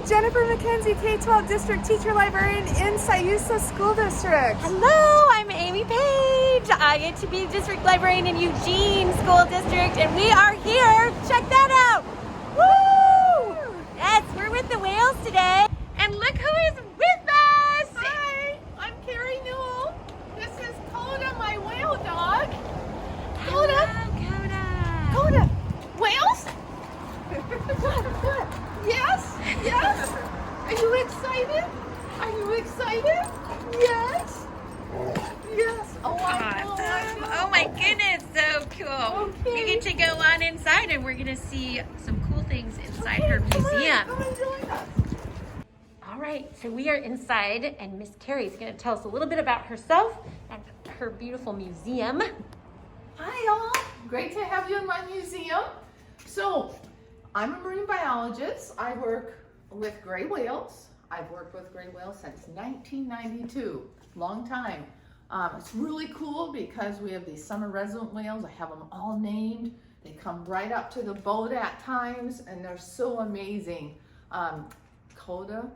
Jennifer McKenzie, K-12 District Teacher Librarian in Sayusa School District. Hello, I'm Amy Page. I get to be District Librarian in Eugene School District, and we are here. Check that out. Woo! Yes, we're with the whales today. And look who is with us. Hi, I'm Carrie Newell. This is Coda, my whale dog. Coda. Hello, Coda. Coda. Whales? Good. Yes? Yes? Are you excited? Are you excited? Yes? Yes. Oh, I know. Awesome. Oh my goodness, so cool. Okay. You get to go on inside and we're gonna see some cool things inside her Come on, museum. come and join us. All right, so we are inside and Miss Carrie's gonna tell us a little bit about herself and her beautiful museum. Hi, all. Great to have you in my museum. So, I'm a marine biologist. I work with gray whales. I've worked with gray whales since 1992, long time. It's really cool because we have these summer resident whales. I have them all named. They come right up to the boat at times and they're so amazing. Coda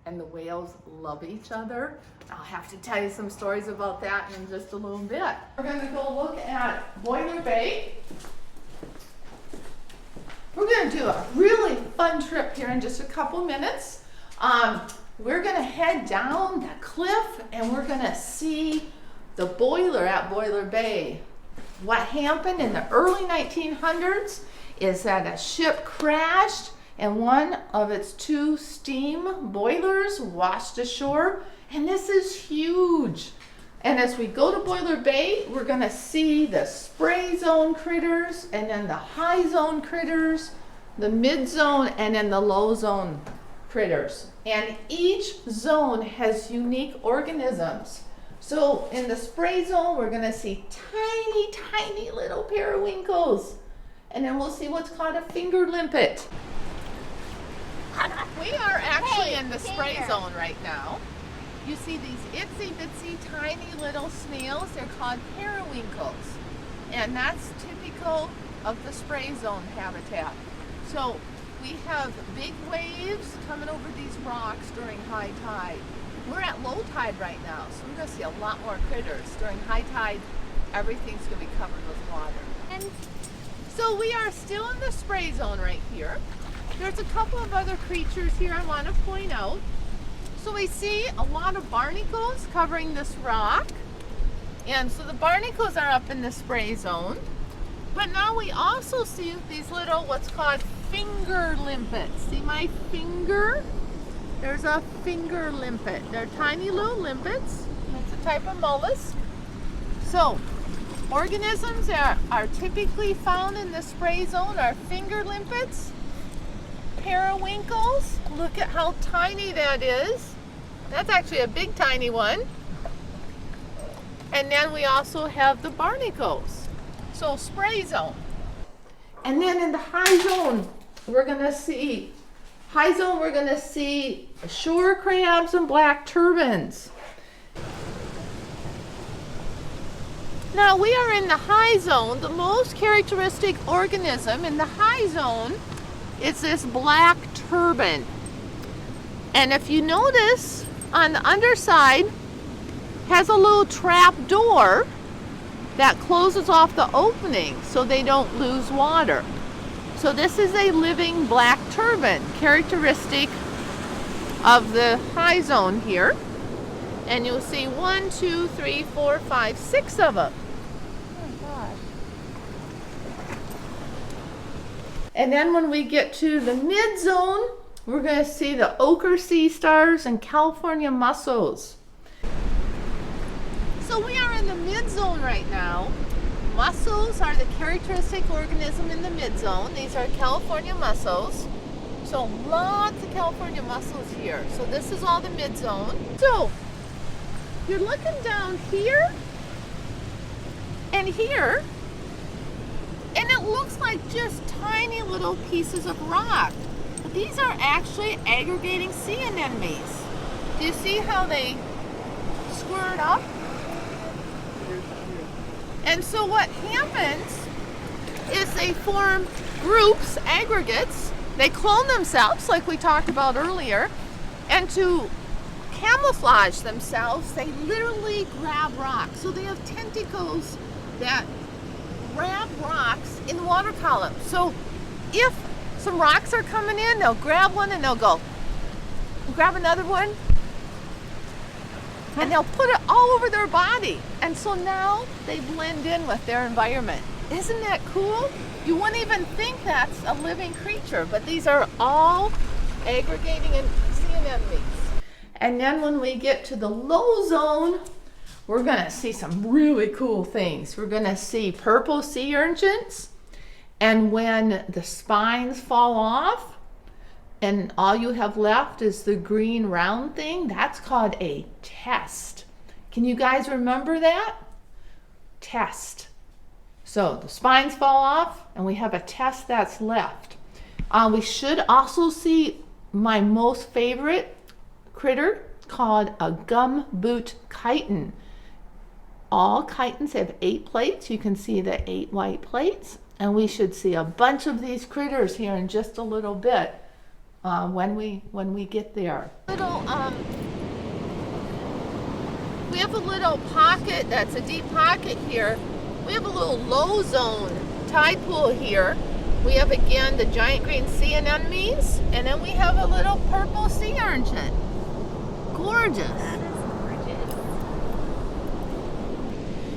and the whales love each other. I'll have to tell you some stories about that in just a little bit. We're gonna go look at Boiler Bay. We're going to do a really fun trip here in just a couple minutes. We're going to head down the cliff and we're going to see the boiler at Boiler Bay. What happened in the early 1900s is that a ship crashed and one of its two steam boilers washed ashore, and this is huge. And as we go to Boiler Bay, we're gonna see the spray zone critters and then the high zone critters, the mid zone, and then the low zone critters. And each zone has unique organisms. So in the spray zone, we're gonna see tiny, tiny little periwinkles. And then we'll see what's called a finger limpet. We are actually in the spray zone right now. You see these itsy bitsy tiny little snails, they're called periwinkles. And that's typical of the spray zone habitat. So we have big waves coming over these rocks during high tide. We're at low tide right now, so we're gonna see a lot more critters. During high tide, everything's gonna be covered with water. And so we are still in the spray zone right here. There's a couple of other creatures here I wanna point out. So we see a lot of barnacles covering this rock. And so the barnacles are up in the spray zone. But now we also see these little, what's called finger limpets. See my finger? There's a finger limpet. They're tiny little limpets. It's a type of mollusk. So organisms that are typically found in the spray zone are finger limpets, periwinkles. Look at how tiny that is. That's actually a big tiny one. And then we also have the barnacles. So spray zone. And then in the high zone, we're gonna see shore crabs and black turbans. Now we are in the high zone. The most characteristic organism in the high zone is this black turban. And if you notice, on the underside has a little trap door that closes off the opening so they don't lose water. So this is a living black turban, characteristic of the high zone here. And you'll see 1, 2, 3, 4, 5, 6 of them. Oh my gosh. And then when we get to the mid zone, we're going to see the ochre sea stars and California mussels. So we are in the mid zone right now. Mussels are the characteristic organism in the mid zone. These are California mussels. So lots of California mussels here. So this is all the mid zone. So you're looking down here and here, and it looks like just tiny little pieces of rock. But these are actually aggregating sea anemones. Do you see how they squirt up? And so what happens is they form groups, aggregates, They clone themselves like we talked about earlier, and to camouflage themselves, they literally grab rocks. So they have tentacles that grab rocks in the water column. So if some rocks are coming in, they'll grab one and they'll go, grab another one, and they'll put it all over their body. And so now they blend in with their environment. Isn't that cool? You wouldn't even think that's a living creature, but these are all aggregating and sea anemones. And then when we get to the low zone, we're gonna see some really cool things. We're gonna see purple sea urchins, and when the spines fall off and all you have left is the green round thing, that's called a test. Can you guys remember that? Test. So the spines fall off and we have a test that's left. We should also see my most favorite critter called a gumboot chitin. All chitins have 8 plates. You can see the 8 white plates, and we should see a bunch of these critters here in just a little bit when we get there. We have a little pocket that's a deep pocket here. We have a little low zone tide pool here. We have again the giant green sea anemones, and then we have a little purple sea urchin. Gorgeous. That is gorgeous.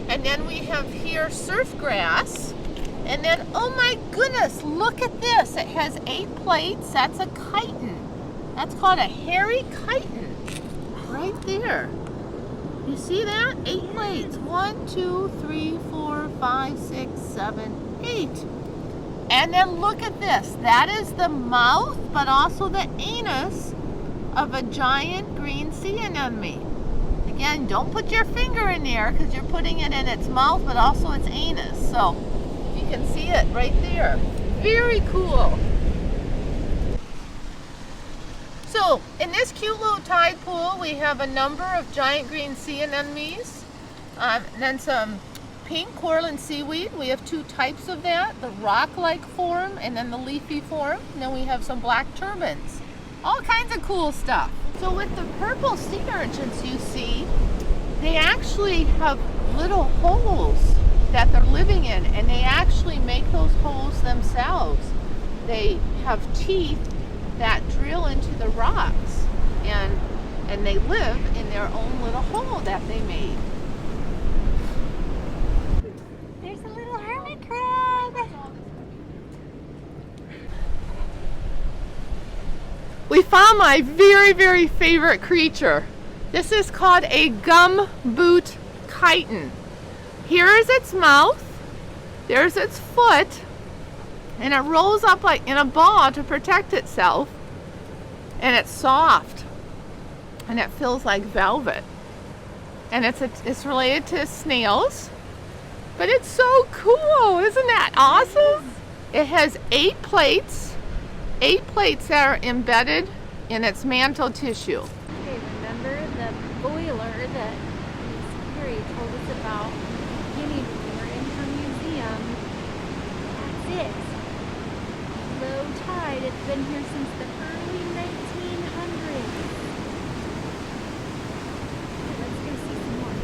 And then we have here surf grass. And then, oh my goodness, look at this. It has 8 plates. That's a chitin. That's called a hairy chitin. Right there. You see that? 8 plates. 1, 2, 3, 4, 5, 6, 7, 8. And then look at this. That is the mouth, but also the anus of a giant green sea anemone. Again, don't put your finger in there because you're putting it in its mouth, but also its anus. So you can see it right there. Very cool. So in this cute little tide pool, we have a number of giant green sea anemones, and then some pink coral and seaweed. We have 2 types of that, the rock-like form and then the leafy form. And then we have some black turbans. All kinds of cool stuff. So with the purple sea urchins you see, they actually have little holes that they're living in, and they actually make those holes themselves. They have teeth that drill into the rocks, and they live in their own little hole that they made. There's a little hermit crab. We found my very, very favorite creature. This is called a gumboot chitin. Here is its mouth, there's its foot, and it rolls up like in a ball to protect itself, and it's soft, and it feels like velvet. And it's related to snails, but it's so cool. Isn't that awesome? It has 8 plates. 8 plates that are embedded in its mantle tissue. Okay, remember the boiler that Miss Carrie told us about beginning when we were in her museum? That's it. Low tide. It's been here since the early 1900s. Okay, let's go see some more.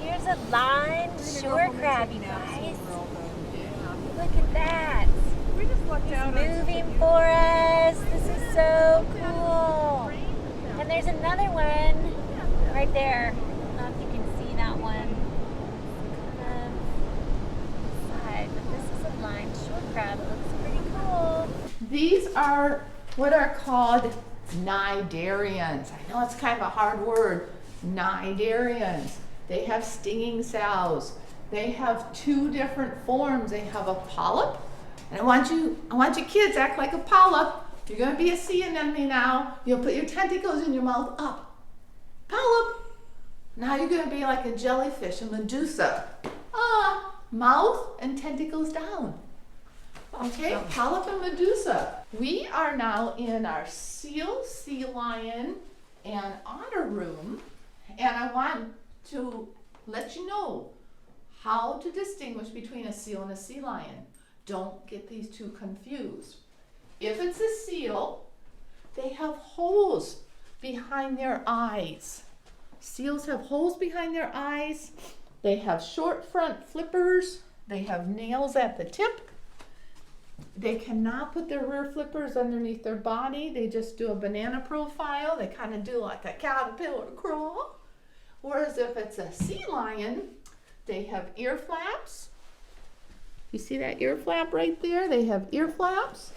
Here's a lined shore crab, you guys. Look at that. We just looked out. Moving for us. This is so cool. And there's another one right there. I don't know if you can see that one. Side, but this is a lined shore crab. It looks pretty cool. These are what are called cnidarians. I know it's kind of a hard word. Cnidarians. They have stinging cells. They have 2 different forms. They have a polyp. And I want you kids act like a polyp. You're going to be a sea anemone now. You'll put your tentacles in your mouth up. Polyp. Now you're going to be like a jellyfish, a medusa. Mouth and tentacles down. Okay, polyp and medusa. We are now in our seal, sea lion, and otter room. And I want to let you know how to distinguish between a seal and a sea lion. Don't get these 2 confused. If it's a seal, they have holes behind their eyes. Seals have holes behind their eyes. They have short front flippers. They have nails at the tip. They cannot put their rear flippers underneath their body. They just do a banana profile. They kind of do like a caterpillar crawl. Whereas if it's a sea lion, they have ear flaps. You see that ear flap right there? They have ear flaps.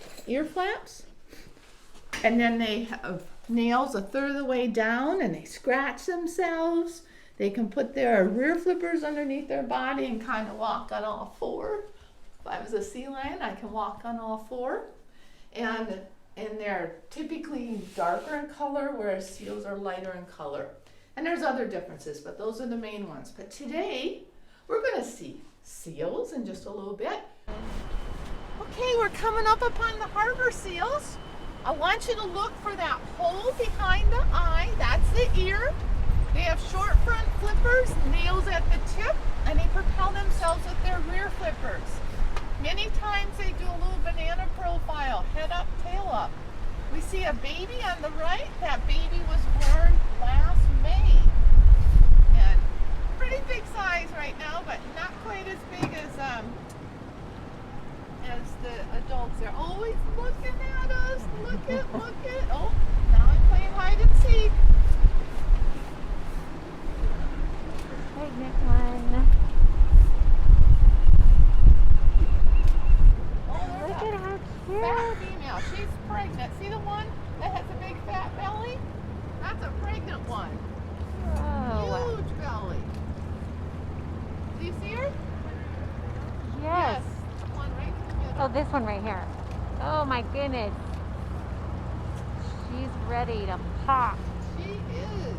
And then they have nails a third of the way down, and they scratch themselves. They can put their rear flippers underneath their body and kind of walk on all four. If I was a sea lion, I can walk on all four. And they're typically darker in color, whereas seals are lighter in color. And there's other differences, but those are the main ones. But today, we're going to see seals in just a little bit. Okay, we're coming up upon the harbor seals. I want you to look for that hole behind the eye. That's the ear. They have short front flippers, nails at the tip, and they propel themselves with their rear flippers. Many times they do a little banana profile, head up, tail up. We see a baby on the right. That baby was born last May. And pretty big size right now, but not quite as big as the adults. They're always looking at us. Look it. Oh, now I'm playing hide and seek. Pregnant one. Oh, Look at how fat cute. female. She's pregnant. See the one that has a big fat belly? That's a pregnant one. Oh. Huge belly. Do you see her? Yes. One right in the middle. Oh, this one right here. Oh my goodness. She's ready to pop. She is.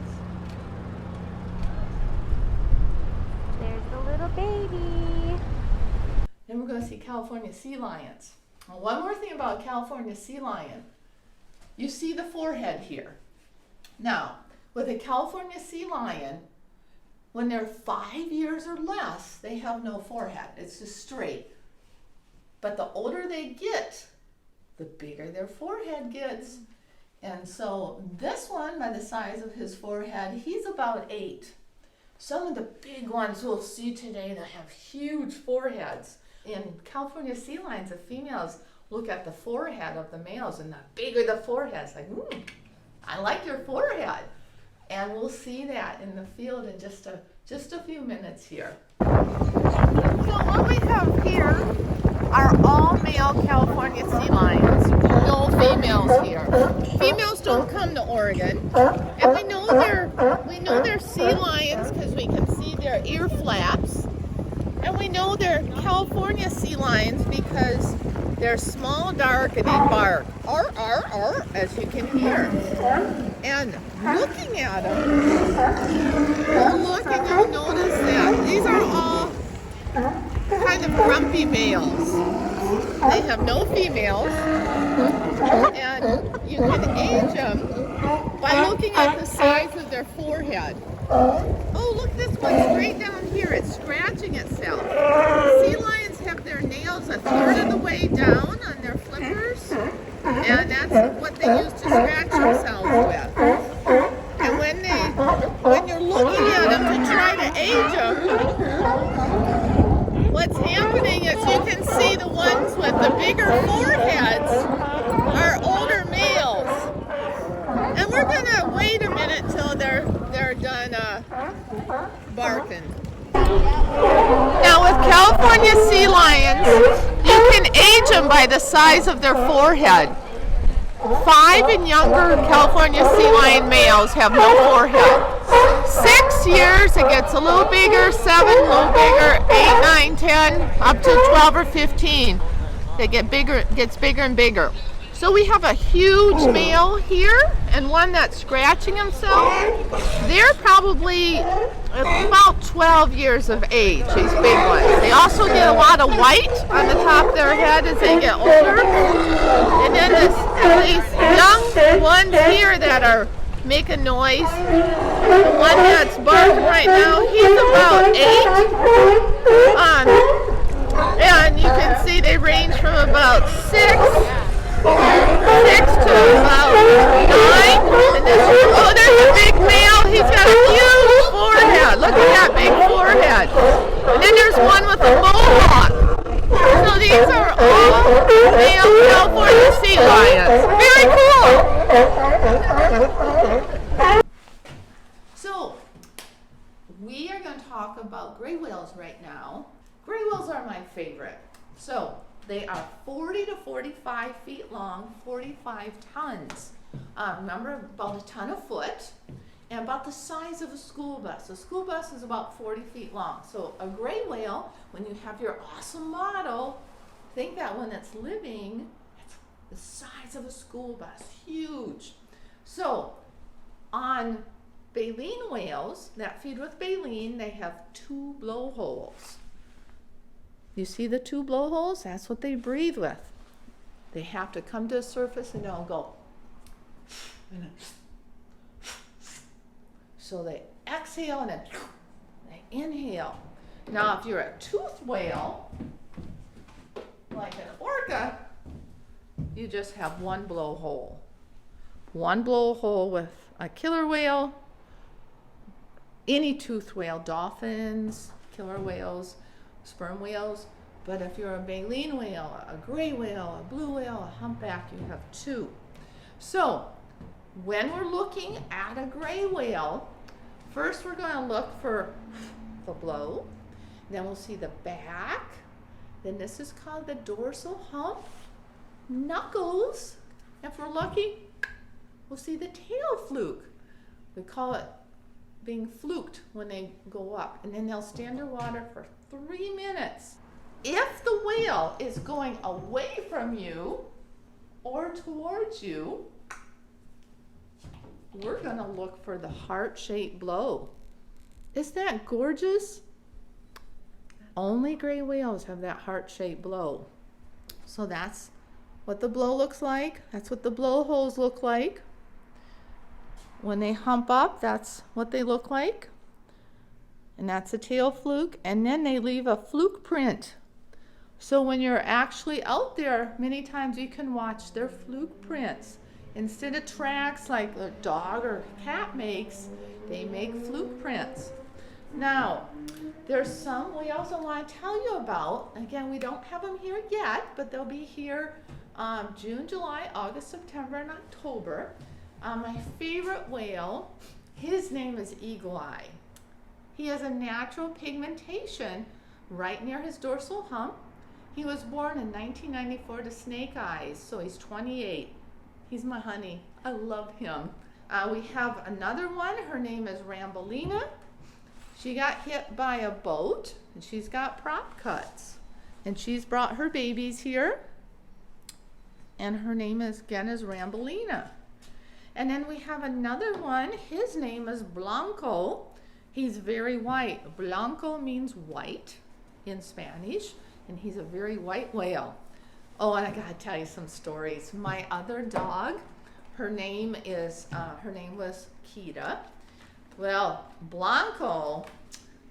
There's the little baby. Then we're going to see California sea lions. Now, one more thing about California sea lion. You see the forehead here. Now, with a California sea lion, when they're 5 years or less, they have no forehead. It's just straight. But the older they get, the bigger their forehead gets. And so this one, by the size of his forehead, he's about 8. Some of the big ones we'll see today that have huge foreheads. In California sea lions, the females look at the forehead of the males, and the bigger the forehead, it's like, I like your forehead. And we'll see that in the field in just a few minutes here. So what we have here are all male California sea lions. No females here. Females don't come to Oregon, and we know they're sea lions because we can see their ear flaps, and we know they're California sea lions because they're small, dark, and they bark, ar, ar, ar, as you can hear. And looking at them, you'll notice that these are all kind of grumpy males. They have no females, and you can age them by looking at the size of their forehead. Oh, look, this one's straight down here. It's scratching itself. Sea lions have their nails a third of the way down on their flippers, and that's what they use to scratch themselves with. And when you're looking at them to try to age them, what's happening is you can see the ones with the bigger foreheads are older males. And we're gonna wait a minute till they're done barking. Now with California sea lions, you can age them by the size of their forehead. 5 and younger California sea lion males have no forehead. 6 years, it gets a little bigger, 7, a little bigger, 8, 9, 10, up to 12 or 15. They get bigger, gets bigger and bigger. So we have a huge male here and one that's scratching himself. They're probably about 12 years of age, these big ones. They also get a lot of white on the top of their head as they get older. And then these young ones here that are making noise. The one that's barking right now, he's about 8. And you can see they range from about 6 6 to about 9. And this, oh, there's a big male. He's got a huge forehead. Look at that big forehead. And then there's one with a mohawk. So these are all male California sea lions. Very cool. So we are going to talk about gray whales right now. Gray whales are my favorite. So they are 40 to 45 feet long, 45 tons. Remember, about a ton a foot, and about the size of a school bus. A school bus is about 40 feet long. So a gray whale, when you have your awesome model, think that when it's living, it's the size of a school bus, huge. So on baleen whales that feed with baleen, they have 2 blowholes. You see the 2 blowholes? That's what they breathe with. They have to come to the surface and they'll go. So they exhale and then they inhale. Now if you're a toothed whale, like an orca, you just have 1 blowhole. 1 blowhole with a killer whale, any toothed whale, dolphins, killer whales, sperm whales. But if you're a baleen whale, a gray whale, a blue whale, a humpback, you have 2. So when we're looking at a gray whale, first we're going to look for the blow, then we'll see the back, then this is called the dorsal hump, knuckles. If we're lucky, we'll see the tail fluke. We call it being fluked when they go up, and then they'll stay underwater for 3 minutes. If the whale is going away from you or towards you, we're going to look for the heart-shaped blow. Isn't that gorgeous? Only gray whales have that heart-shaped blow. So that's what the blow looks like. That's what the blowholes look like. When they hump up, that's what they look like. And that's a tail fluke. And then they leave a fluke print. So when you're actually out there, many times you can watch their fluke prints. Instead of tracks like a dog or cat makes, they make fluke prints. Now, there's some we also want to tell you about. Again, we don't have them here yet, but they'll be here June, July, August, September, and October. My favorite whale, his name is Eagle Eye. He has a natural pigmentation right near his dorsal hump. He was born in 1994 to snake eyes, so he's 28. He's my honey. I love him. We have another one. Her name is Rambolina. She got hit by a boat, and she's got prop cuts. And she's brought her babies here. And her name is, again, is Rambolina. And then we have another one. His name is Blanco. He's very white. Blanco means white in Spanish, and he's a very white whale. Oh, and I gotta tell you some stories. My other dog, her name was Kita. Well, Blanco,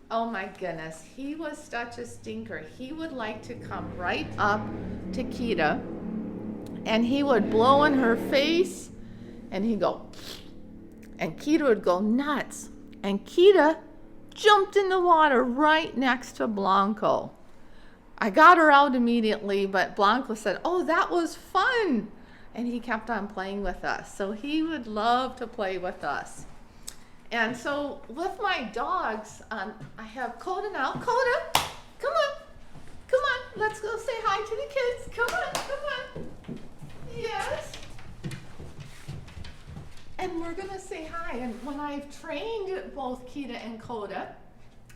oh my goodness, he was such a stinker. He would like to come right up to Kita, and he would blow in her face, and he'd go, and Kita would go nuts. And Kita jumped in the water right next to Blanco. I got her out immediately, but Blanco said, "Oh, that was fun." And he kept on playing with us. So he would love to play with us. And so with my dogs, I have Coda now. Coda, come on. Come on, let's go say hi to the kids. Come on, come on. Yes. And we're gonna say hi. And when I've trained both Kita and Coda,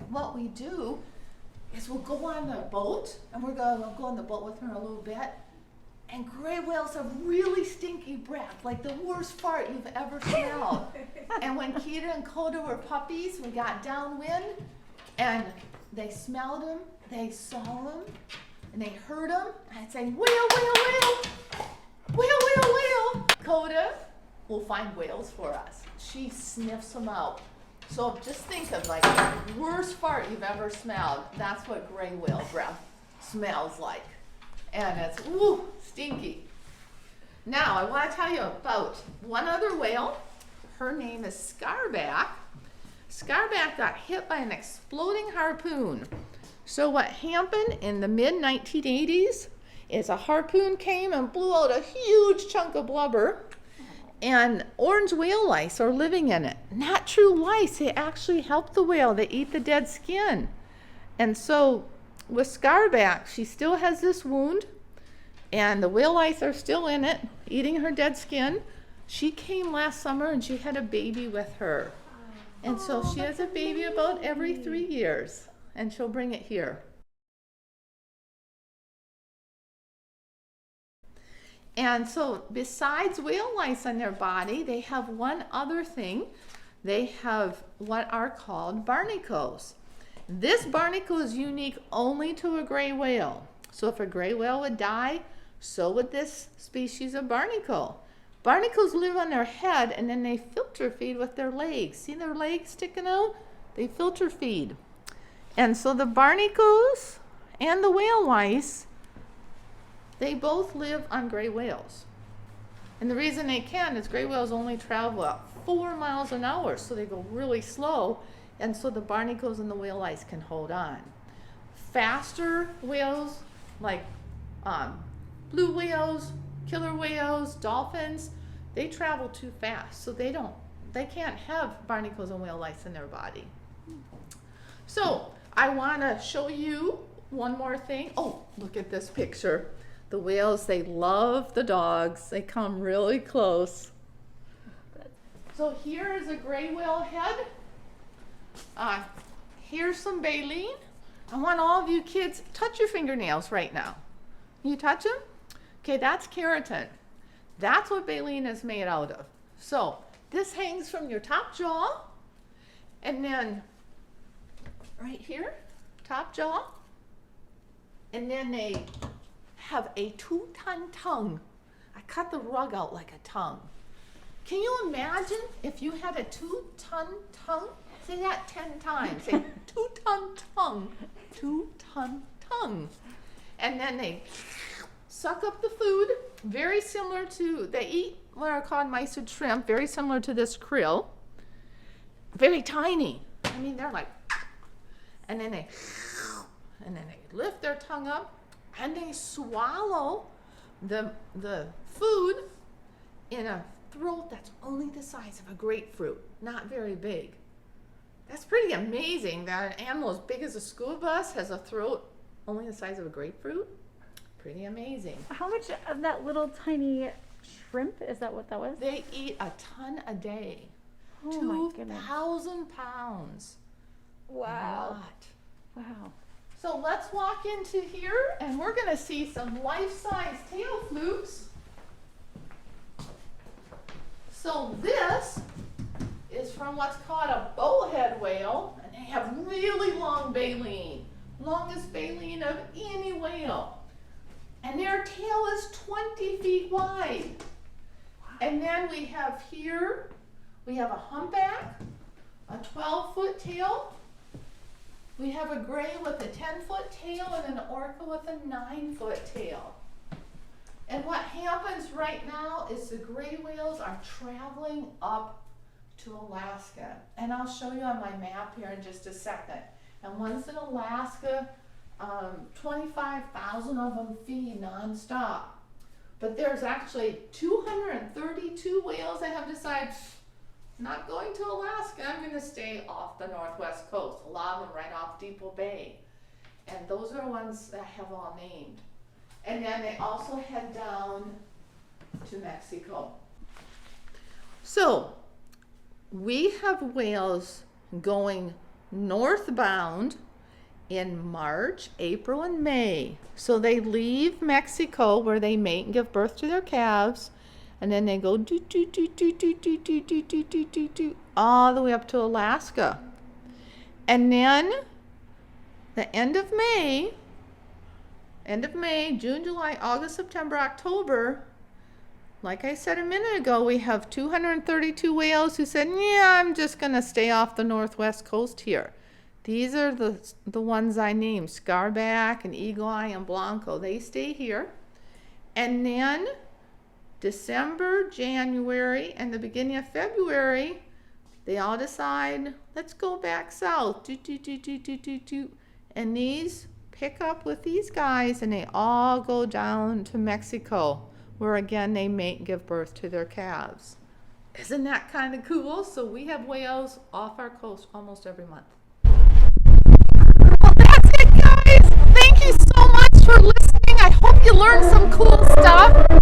what we do is we'll go on the boat, and we'll go on the boat with her a little bit. And gray whales have really stinky breath, like the worst fart you've ever smelled. And when Kita and Coda were puppies, we got downwind, and they smelled them, they saw them, and they heard them. I'd say, whale, whale, whale, whale, whale, whale. Coda will find whales for us. She sniffs them out. So just think of like the worst fart you've ever smelled. That's what gray whale breath smells like. And it's, ooh, stinky. Now, I want to tell you about one other whale. Her name is Scarback. Scarback got hit by an exploding harpoon. So what happened in the mid-1980s is a harpoon came and blew out a huge chunk of blubber, and orange whale lice are living in it. Not true lice, they actually help the whale. They eat the dead skin. And so with Scarback, she still has this wound, and the whale lice are still in it, eating her dead skin. She came last summer and she had a baby with her. And so she has a baby about every 3 years, and she'll bring it here. And so besides whale lice on their body, they have one other thing. They have what are called barnacles. This barnacle is unique only to a gray whale. So if a gray whale would die, so would this species of barnacle. Barnacles live on their head, and then they filter feed with their legs. See their legs sticking out? They filter feed. And so the barnacles and the whale lice, they both live on gray whales. And the reason they can is gray whales only travel at 4 miles an hour, so they go really slow, and so the barnacles and the whale lice can hold on. Faster whales like blue whales, killer whales, dolphins, they travel too fast, so they can't have barnacles and whale lice in their body. So I want to show you one more thing. Oh, look at this picture. The whales, they love the dogs. They come really close. So here is a gray whale head. Here's some baleen. I want all of you kids, touch your fingernails right now. Can you touch them? Okay, that's keratin. That's what baleen is made out of. So this hangs from your top jaw, and then right here, top jaw, and then they have a 2-ton tongue. I cut the rug out like a tongue. Can you imagine if you had a 2-ton tongue? Say that 10 times. Say 2-ton tongue, 2-ton tongue. And then they suck up the food, very similar to, they eat what are called mysid shrimp, very similar to this krill. Very tiny. I mean, they're like, and then they lift their tongue up, and they swallow the food in a throat that's only the size of a grapefruit, not very big. That's pretty amazing that an animal as big as a school bus has a throat only the size of a grapefruit. Pretty amazing. How much of that little tiny shrimp, is that what that was? They eat a ton a day. Oh my goodness. 2,000 pounds. Wow. A lot. Wow. So let's walk into here, and we're going to see some life-size tail flukes. So this is from what's called a bowhead whale, and they have really long baleen, longest baleen of any whale. And their tail is 20 feet wide. And then we have here, we have a humpback, a 12-foot tail. We have a gray with a 10-foot tail and an orca with a 9-foot tail. And what happens right now is the gray whales are traveling up to Alaska. And I'll show you on my map here in just a second. And once in Alaska, 25,000 of them feed nonstop. But there's actually 232 whales that have decided, not going to Alaska, I'm going to stay off the northwest coast. A lot of them right off Depot Bay. And those are the ones that have all named. And then they also head down to Mexico. So we have whales going northbound in March, April, and May. So they leave Mexico where they mate and give birth to their calves, and then they go all the way up to Alaska. And then the end of May, June, July, August, September, October, like I said a minute ago, we have 232 whales who said, yeah, I'm just going to stay off the northwest coast here. These are the ones I named, Scarback and Eagle Eye and Blanco. They stay here. And then December, January, and the beginning of February, they all decide, let's go back south. And these pick up with these guys, and they all go down to Mexico, where again they mate and give birth to their calves. Isn't that kind of cool? So we have whales off our coast almost every month. Well, that's it, guys. Thank you so much for listening. I hope you learned some cool stuff.